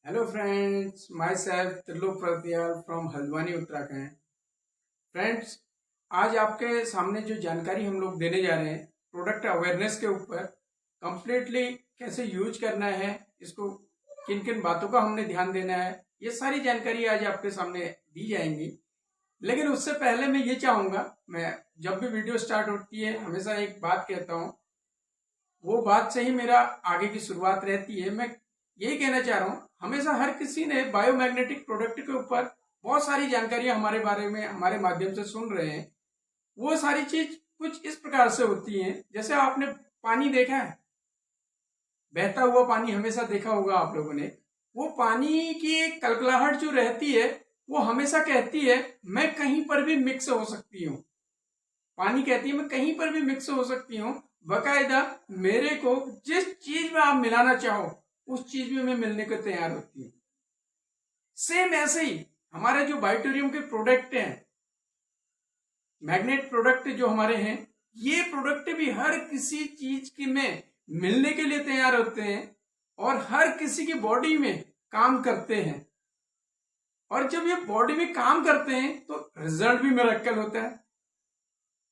Hello friends, myself Trilok Pratyal from Haldwani Uttarakhand. Friends, आज आपके सामने जो जानकारी हम लोग देने जा रहे हैं प्रोडक्ट अवेयरनेस के ऊपर, कंप्लीटली कैसे यूज करना है, इसको किन किन बातों का हमने ध्यान देना है, ये सारी जानकारी आज आपके सामने दी जाएंगी। लेकिन उससे पहले मैं ये चाहूंगा, मैं जब भी वीडियो स्टार्ट होती है हमेशा एक बात कहता हूँ, वो बात से ही मेरा आगे की शुरुआत रहती है। मैं यही कहना चाह रहा हूँ, हमेशा हर किसी ने बायोमैग्नेटिक प्रोडक्ट के ऊपर बहुत सारी जानकारियां हमारे बारे में हमारे माध्यम से सुन रहे हैं। वो सारी चीज कुछ इस प्रकार से होती है, जैसे आपने पानी देखा है, बहता हुआ पानी हमेशा देखा होगा आप लोगों ने। वो पानी की एक कलकलाहट जो रहती है, वो हमेशा कहती है मैं कहीं पर भी मिक्स हो सकती हूँ। पानी कहती है मैं कहीं पर भी मिक्स हो सकती हूँ, बकायदा मेरे को जिस चीज में आप मिलाना चाहो उस चीज में मैं मिलने को तैयार होती हूँ। सेम ऐसे ही हमारे जो बायोटेरियम के प्रोडक्ट हैं, मैग्नेट प्रोडक्ट जो हमारे हैं, ये प्रोडक्ट भी हर किसी चीज की में मिलने के लिए तैयार होते हैं और हर किसी की बॉडी में काम करते हैं। और जब ये बॉडी में काम करते हैं तो रिजल्ट भी मिरेकल होता है।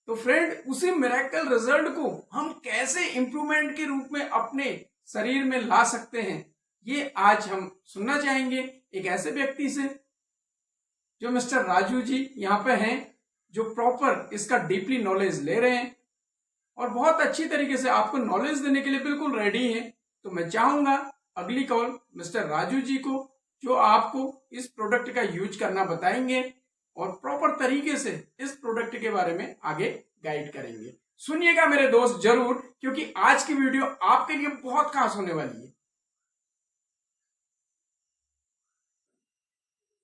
तो फ्रेंड, उसी मिरेकल रिजल्ट को हम कैसे इंप्रूवमेंट के रूप में अपने शरीर में ला सकते हैं, ये आज हम सुनना चाहेंगे एक ऐसे व्यक्ति से जो मिस्टर राजू जी यहाँ पे हैं, जो प्रॉपर इसका डीपली नॉलेज ले रहे हैं और बहुत अच्छी तरीके से आपको नॉलेज देने के लिए बिल्कुल रेडी हैं। तो मैं चाहूंगा अगली कॉल मिस्टर राजू जी को, जो आपको इस प्रोडक्ट का यूज करना बताएंगे और प्रॉपर तरीके से इस प्रोडक्ट के बारे में आगे गाइड करेंगे। सुनिएगा मेरे दोस्त जरूर, क्योंकि आज की वीडियो आपके लिए बहुत खास होने वाली है।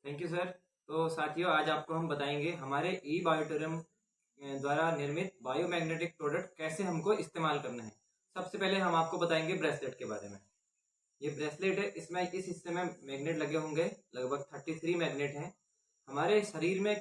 Thank you sir. तो साथियों, आज आपको हम बताएंगे हमारे ई बायोटेरियम द्वारा निर्मित बायोमैग्नेटिक प्रोडक्ट कैसे हमको इस्तेमाल करना है। सबसे पहले हम आपको बताएंगे ब्रेसलेट के बारे में। ये ब्रेसलेट है, इसमें इस हिस्से में मैग्नेट लगे होंगे, लगभग 33 मैग्नेट हैं। हमारे शरीर में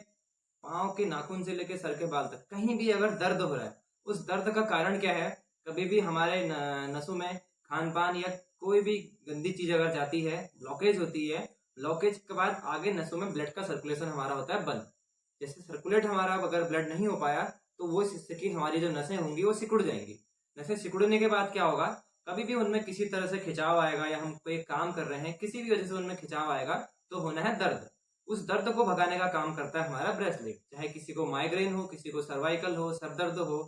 पाँव के नाखून से लेकर सर के बाल तक कहीं भी अगर दर्द हो रहा है, उस दर्द का कारण क्या है? कभी भी हमारे नसों में खान पान या कोई भी गंदी चीज अगर जाती है, ब्लॉकेज होती है, ब्लॉकेज के बाद आगे नसों में ब्लड का सर्कुलेशन हमारा होता है बंद। जैसे सर्कुलेट हमारा अगर ब्लड नहीं हो पाया तो वो इससे कि हमारी जो नसें होंगी वो सिकुड़ जाएंगी। नसें सिकुड़ने के बाद क्या होगा? कभी भी उनमें किसी तरह से खिंचाव आएगा, या हम कोई काम कर रहे हैं किसी भी वजह से उनमें खिंचाव आएगा तो होना है दर्द। उस दर्द को भगाने का काम करता है हमारा ब्रेसलेट। चाहे किसी को माइग्रेन हो, किसी को सर्वाइकल हो, सर दर्द हो,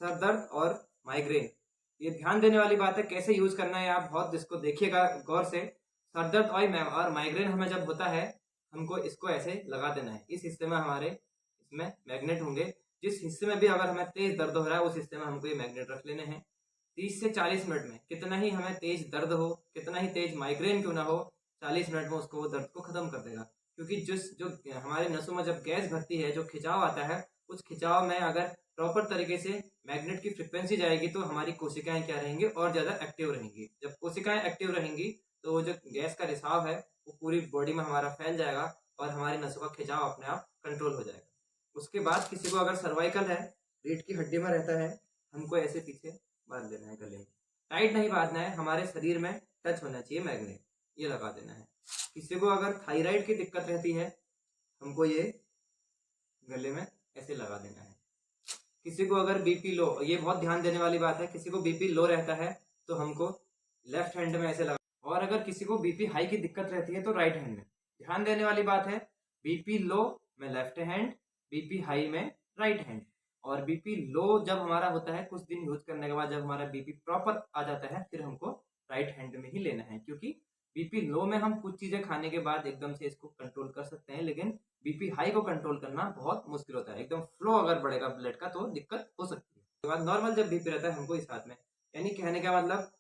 सर दर्द और माइग्रेन, ये ध्यान देने वाली बात है। कैसे यूज करना है आप बहुत इसको देखिएगा गौर से। सर दर्द और माइग्रेन हमें जब होता है, हमको इसको ऐसे लगा देना है। इस हिस्से में हमारे इसमें मैग्नेट होंगे। जिस हिस्से में भी अगर हमें तेज दर्द हो रहा है उस हिस्से में हमको ये मैग्नेट रख लेने हैं। 30 से 40 मिनट में, कितना ही हमें तेज दर्द हो, कितना ही तेज माइग्रेन क्यों ना हो, 40 मिनट में उसको वो दर्द को खत्म कर देगा। क्योंकि जो हमारे नसों में जब गैस भरती है, जो खिंचाव आता है, उस खिंचाव में अगर प्रॉपर तरीके से मैग्नेट की फ्रिक्वेंसी जाएगी तो हमारी कोशिकाएं क्या रहेंगी? और ज्यादा एक्टिव रहेंगी। जब कोशिकाएं एक्टिव रहेंगी तो वो जो गैस का रिसाव है वो पूरी बॉडी में हमारा फैल जाएगा और हमारी नसों का खिंचाव अपने आप कंट्रोल हो जाएगा। उसके बाद किसी को अगर सर्वाइकल है, रीढ़ की हड्डी में रहता है, हमको ऐसे पीछे बांध देना है गले में। टाइट नहीं बांधना है, हमारे शरीर में टच होना चाहिए मैग्नेट, ये लगा देना है। किसी को अगर थायराइड की दिक्कत रहती है, हमको ये गले में ऐसे लगा देना है। किसी को अगर बीपी लो, ये बहुत ध्यान देने वाली बात है, किसी को बीपी लो रहता है तो हमको लेफ्ट हैंड में ऐसे लगा, और अगर किसी को बीपी हाई की दिक्कत रहती है तो राइट हैंड में। ध्यान देने वाली बात है, बीपी लो में लेफ्ट हैंड, बीपी हाई में राइट हैंड। और बीपी लो जब हमारा होता है, कुछ दिन यूज करने के बाद जब हमारा बीपी प्रॉपर आ जाता है, फिर हमको राइट हैंड में ही लेना है। क्योंकि बीपी लो में हम कुछ चीजें खाने के बाद एकदम से इसको कंट्रोल कर सकते हैं, लेकिन बीपी हाई को कंट्रोल करना बहुत मुश्किल होता है। एकदम फ्लो अगर बढ़ेगा ब्लड का तो दिक्कत हो सकती है। उसके बाद नॉर्मल जब बीपी रहता है हमको इस हाथ में, यानी कहने का मतलब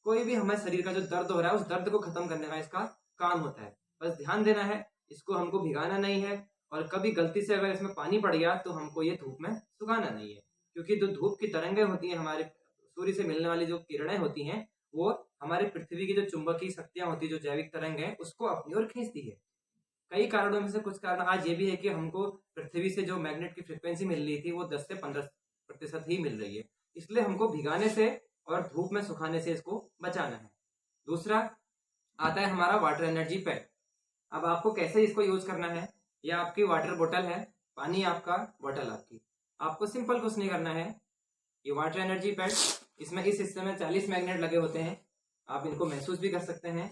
कोई भी हमारे शरीर का जो दर्द हो रहा है उस दर्द को खत्म करने का इसका काम होता है। बस ध्यान देना है, इसको हमको भिगाना नहीं है। और कभी गलती से अगर इसमें पानी पड़ गया तो हमको ये धूप में सुखाना नहीं है। क्योंकि जो धूप की तरंगें होती हैं, हमारे सूर्य से मिलने वाली जो किरणें होती हैं, वो हमारी पृथ्वी की जो चुंबकीय शक्तियां होती है, जो जैविक तरंग है, उसको अपनी ओर खींचती है। कई कारणों में से कुछ कारण आज ये भी है कि हमको पृथ्वी से जो मैग्नेट की फ्रिक्वेंसी मिल रही थी वो 10 से 15% ही मिल रही है। इसलिए हमको भिगाने से और धूप में सुखाने से इसको बचाना है। दूसरा, आता है हमारा वाटर एनर्जी पैड। अब आपको कैसे इसको यूज करना है, यह आपकी वाटर बोतल है, पानी आपका, बोतल आपकी। आपको सिंपल कुछ नहीं करना है। ये वाटर एनर्जी पैड, इसमें इस हिस्से में 40 मैग्नेट लगे होते हैं, आप इनको महसूस भी कर सकते हैं।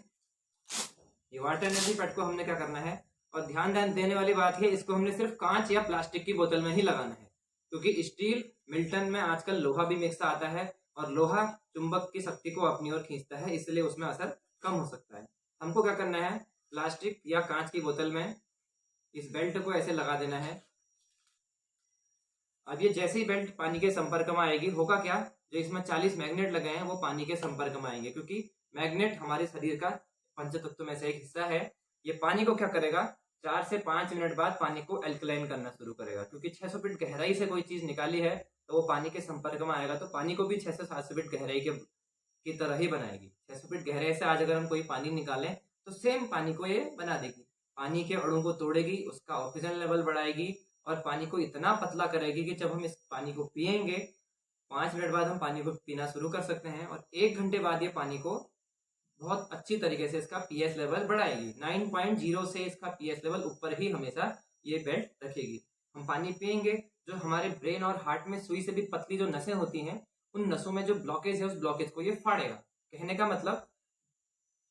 ये वाटर एनर्जी पैड को हमने क्या करना है, और ध्यान देने वाली बात है, इसको हमने सिर्फ कांच या प्लास्टिक की बोतल में ही लगाना है, क्योंकि स्टील मिल्टन में आजकल लोहा भी मिक्स आता है और लोहा चुंबक की शक्ति को अपनी ओर खींचता है, इसलिए उसमें असर कम हो सकता है। हमको क्या करना है, प्लास्टिक या कांच की बोतल में इस बेल्ट को ऐसे लगा देना है। अब ये जैसे ही बेल्ट पानी के संपर्क में आएगी, होगा क्या, जो इसमें 40 मैग्नेट लगे हैं वो पानी के संपर्क में आएंगे, क्योंकि मैग्नेट हमारे शरीर का पंचतत्व में से एक हिस्सा है। ये पानी को क्या करेगा, 4 से 5 मिनट बाद पानी को एल्कलाइन करना शुरू करेगा, क्योंकि 600 फीट गहराई से कोई चीज निकाली है तो वो पानी के संपर्क में आएगा, तो पानी को भी 600-700 फीट गहराई की तरह ही बनाएगी। 600 फीट गहराई से आज अगर हम कोई पानी निकालें तो सेम पानी को ये बना देगी, पानी के अणु को तोड़ेगी, उसका ऑक्सीजन लेवल बढ़ाएगी और पानी को इतना पतला करेगी कि जब हम इस पानी को पिएंगे, 5 मिनट बाद हम पानी को पीना शुरू कर सकते हैं, और 1 घंटे बाद ये पानी को बहुत अच्छी तरीके से इसका पीएच लेवल बढ़ाएगी। 9.0 से इसका पीएच लेवल ऊपर ही हमेशा ये बेल्ट रखेगी। हम पानी पिएंगे, जो हमारे ब्रेन और हार्ट में सुई से भी पतली जो नसें होती हैं, उन नसों में जो ब्लॉकेज है उस ब्लॉकेज को ये फाड़ेगा। कहने का मतलब,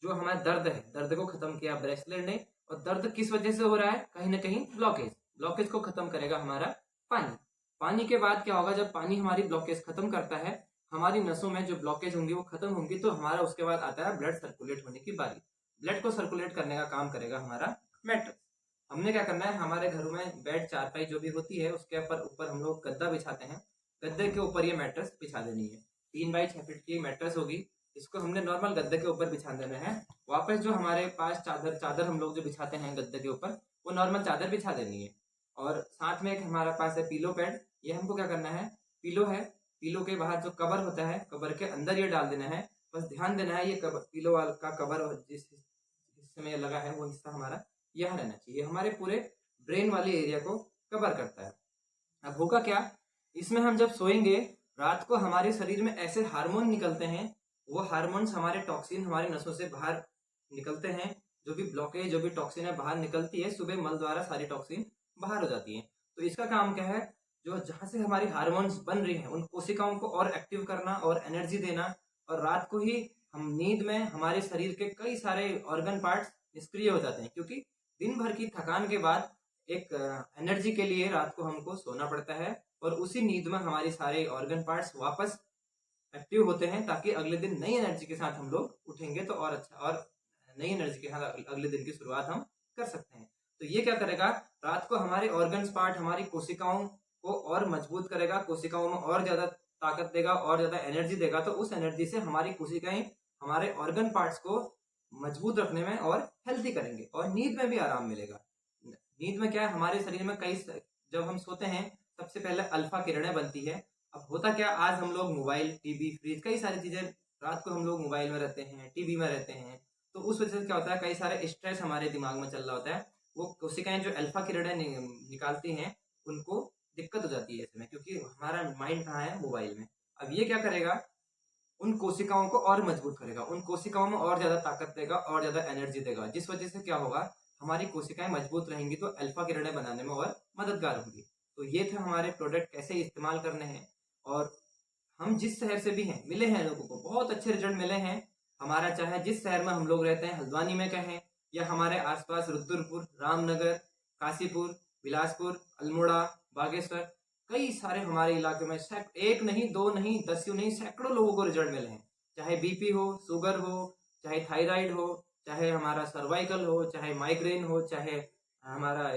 जो हमारा दर्द है, दर्द को खत्म किया ब्रेसलेट ने, और दर्द किस वजह से हो रहा है, कहीं ना कहीं ब्लॉकेज को खत्म करेगा हमारा पानी। पानी के बाद क्या होगा, जब पानी हमारी ब्लॉकेज खत्म करता है, हमारी नसों में जो ब्लॉकेज होंगी वो खत्म होंगी, तो हमारा उसके बाद आता है ब्लड सर्कुलेट होने की बारी। ब्लड को सर्कुलेट करने का काम करेगा हमारा मैट्रेस। हमने क्या करना है, हमारे घरों में बेड चारपाई जो भी होती है उसके ऊपर हम लोग गद्दा बिछाते हैं, गद्दे के ऊपर ये मैट्रेस बिछा देनी है। 3x6 फीट की मैट्रेस होगी, इसको हमने नॉर्मल गद्दे के ऊपर बिछा देना है। वापस जो हमारे पास चादर हम लोग जो बिछाते हैं गद्दे के ऊपर, वो नॉर्मल चादर बिछा देनी है। और साथ में एक हमारे पास है पिलो पैड। ये हमको क्या करना है, पिलो है, पिलो के बाहर जो कवर होता है, कवर के अंदर ये डाल देना है। बस ध्यान देना है, ये कवर, पिलो का कवर जिस हिस्से में लगा है वो हिस्सा हमारा यह रहना चाहिए। हमारे पूरे ब्रेन वाले एरिया को कवर करता है। अब होगा क्या, इसमें हम जब सोएंगे, रात को हमारे शरीर में ऐसे हार्मोन निकलते हैं, वो हार्मोन्स हमारे टॉक्सिन हमारी नसों से बाहर निकलते हैं, जो भी ब्लॉकेज जो भी टॉक्सिन है बाहर निकलती है, सुबह मल द्वारा सारी टॉक्सिन बाहर हो जाती है। तो इसका काम क्या है, जो जहां से हमारी हार्मोन्स बन रही हैं उन कोशिकाओं को और एक्टिव करना और एनर्जी देना, और रात को ही हम नींद में हमारे शरीर के कई सारे ऑर्गन पार्ट्स निष्क्रिय हो जाते हैं, क्योंकि दिन भर की थकान के बाद एक एनर्जी के लिए रात को हमको सोना पड़ता है, और उसी नींद में हमारे सारे ऑर्गन पार्ट्स वापस एक्टिव होते हैं, ताकि अगले दिन नई एनर्जी के साथ हम लोग उठेंगे तो और अच्छा, और नई एनर्जी के साथ अगले दिन की शुरुआत हम कर सकते हैं। तो ये क्या करेगा, रात को हमारे ऑर्गन्स पार्ट हमारी कोशिकाओं को और मजबूत करेगा, कोशिकाओं में और ज्यादा ताकत देगा और ज्यादा एनर्जी देगा, तो उस एनर्जी से हमारी कोशिकाएं हमारे ऑर्गन पार्ट्स को मजबूत रखने में और हेल्थी करेंगे, और नींद में भी आराम मिलेगा। नींद में क्या है, हमारे शरीर में जब हम सोते हैं सबसे पहले अल्फा किरणें बनती है। अब होता क्या, आज हम लोग मोबाइल, टीवी, फ्रिज, कई सारी चीजें, रात को हम लोग मोबाइल में रहते हैं, टीवी में रहते हैं, तो उस वजह से क्या होता है, कई सारे स्ट्रेस हमारे दिमाग में चल रहा होता है। वो कोशिकाएं जो अल्फा किरणें निकालती हैं, उनको दिक्कत हो जाती है इसमें, क्योंकि हमारा माइंड कहाँ है, मोबाइल में। अब ये क्या करेगा, उन कोशिकाओं को और मजबूत करेगा, उन कोशिकाओं में और ज्यादा ताकत देगा और ज्यादा एनर्जी देगा, जिस वजह से क्या होगा, हमारी कोशिकाएं मजबूत रहेंगी तो अल्फा किरणें बनाने में और मददगार होगी। तो ये थे हमारे प्रोडक्ट कैसे इस्तेमाल करने हैं, और हम जिस शहर से भी हैं, मिले हैं लोगों को बहुत अच्छे रिजल्ट मिले हैं। हमारा चाहे जिस शहर में हम लोग रहते हैं, हल्द्वानी में कहें या हमारे आसपास रुद्रपुर, रामनगर, काशीपुर, बिलासपुर, अल्मोड़ा, बागेश्वर, कई सारे हमारे इलाके में एक नहीं, दो नहीं, 10 नहीं, सैकड़ों लोगों को रिजल्ट मिले हैं। चाहे बीपी हो, शुगर हो, चाहे थायराइड हो, चाहे हमारा सर्वाइकल हो, चाहे माइग्रेन हो, चाहे हमारा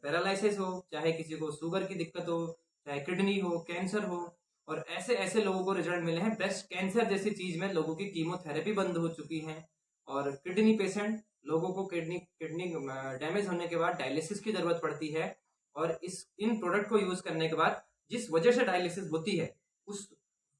पैरालिसिस हो, चाहे किसी को शुगर की दिक्कत हो, चाहे किडनी हो, कैंसर हो, और ऐसे ऐसे लोगों को रिजल्ट मिले हैं। ब्रेस्ट कैंसर जैसी चीज में लोगों की कीमोथेरेपी बंद हो चुकी है, और किडनी पेशेंट लोगों को किडनी डैमेज होने के बाद डायलिसिस की जरूरत पड़ती है, और इन प्रोडक्ट को यूज करने के बाद जिस वजह से डायलिसिस होती है, उस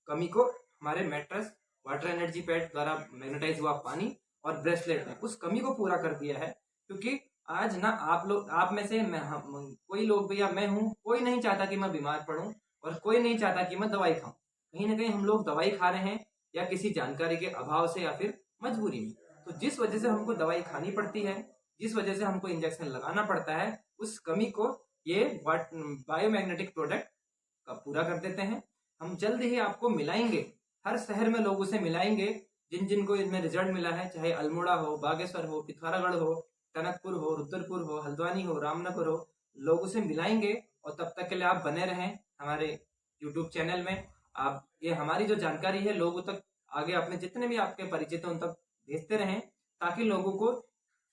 कमी को हमारे मैट्रेस, वाटर एनर्जी पैड द्वारा मैग्नेटाइज हुआ पानी और ब्रेसलेट ने उस कमी को पूरा कर दिया है। क्योंकि आज ना आप में से कोई लोग भी, या मैं हूँ, कोई नहीं चाहता कि मैं बीमार पड़ूं, और कोई नहीं चाहता कि मैं दवाई खाऊं। कहीं ना कहीं हम लोग दवाई खा रहे हैं, या किसी जानकारी के अभाव से, या फिर मजबूरी में। तो जिस वजह से हमको दवाई खानी पड़ती है, जिस वजह से हमको इंजेक्शन लगाना पड़ता है, उस कमी को ये बायोमैग्नेटिक प्रोडक्ट का पूरा कर देते हैं। हम जल्द ही आपको मिलाएंगे, हर शहर में लोग उसे मिलाएंगे जिन जिनको इसमें रिजल्ट मिला है, चाहे अल्मोड़ा हो, बागेश्वर हो, पिथौरागढ़ हो, टनकपुर हो, रुद्रपुर हो, हल्द्वानी हो, रामनगर हो, लोग उसे मिलाएंगे। और तब तक के लिए आप बने रहें हमारे यूट्यूब चैनल में। आप ये हमारी जो जानकारी है लोगों तक आगे अपने जितने भी आपके परिचित हैं उन तक भेजते रहें, ताकि लोगों को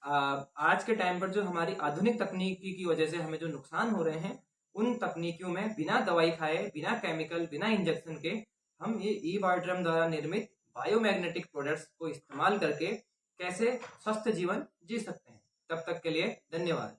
आज के टाइम पर जो हमारी आधुनिक तकनीकी की वजह से हमें जो नुकसान हो रहे हैं, उन तकनीकियों में बिना दवाई खाए, बिना केमिकल, बिना इंजेक्शन के हम ये ई बायोड्रम द्वारा निर्मित बायोमैग्नेटिक प्रोडक्ट्स को इस्तेमाल करके कैसे स्वस्थ जीवन जी सकते हैं। तब तक के लिए धन्यवाद।